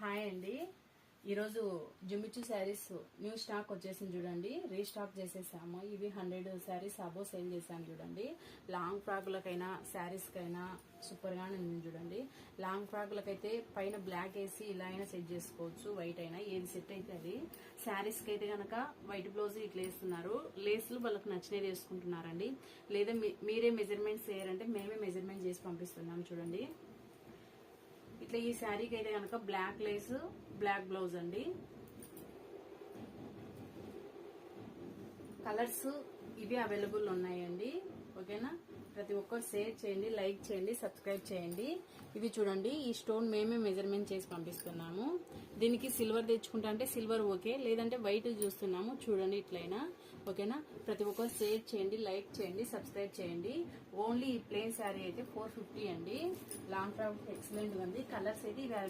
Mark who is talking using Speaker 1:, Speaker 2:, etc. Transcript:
Speaker 1: Hi అండి. ఈరోజు జుమిచ్చు saris new stock వచ్చేసింది చూడండి. రీస్టాక్ చేసేసాము. ఇవి 100 శారీస్ అబో సేల్ చేసాము చూడండి. లాంగ్ ఫ్రాక్లకైనా శారీస్కైనా సూపర్ గానే ఉంది చూడండి. లాంగ్ ఫ్రాక్లకైతే పైన బ్లాక్ వేసి ఇలా అయినా సెట్ చేసుకోవచ్చు, వైట్ అయినా ఏది సెట్ అయితే అది. శారీస్ కి అయితే గనక వైట్ బ్లౌజ్ ఇట్లా వేస్తున్నారు. లేస్లు వాళ్ళకి నచ్చినవి వేసుకుంటున్నారండి. లేదా మీరే మెజర్మెంట్స్ వేయాలంటే మేమే మెజర్మెంట్ చేసి పంపిస్తున్నాం చూడండి. ఇట్లా ఈ శారీకి అయితే కనుక బ్లాక్ లేస్, బ్లాక్ బ్లౌజ్ అండి. కలర్స్ ఇవి అవైలబుల్ ఉన్నాయండి. ఓకేనా, ప్రతి ఒక్కరు షేర్ చేయండి, లైక్ చేయండి, సబ్స్క్రైబ్ చేయండి. ఇది చూడండి, ఈ స్టోన్ మేమే మెజర్మెంట్ చేసి పంపిస్తున్నాము. దీనికి సిల్వర్ తెచ్చుకుంటా అంటే సిల్వర్ ఓకే, లేదంటే వైట్ చూస్తున్నాము చూడండి ఇట్లయినా. ఓకేనా, ప్రతి ఒక్కరు షేర్ చేయండి, లైక్ చేయండి, సబ్స్క్రైబ్ చేయండి. ఓన్లీ ఈ ప్లెయిన్ శారీ అయితే 450 అండి. లాంగ్ ఫ్రాక్ ఎక్సలెంట్ ఉంది. కలర్స్ అయితే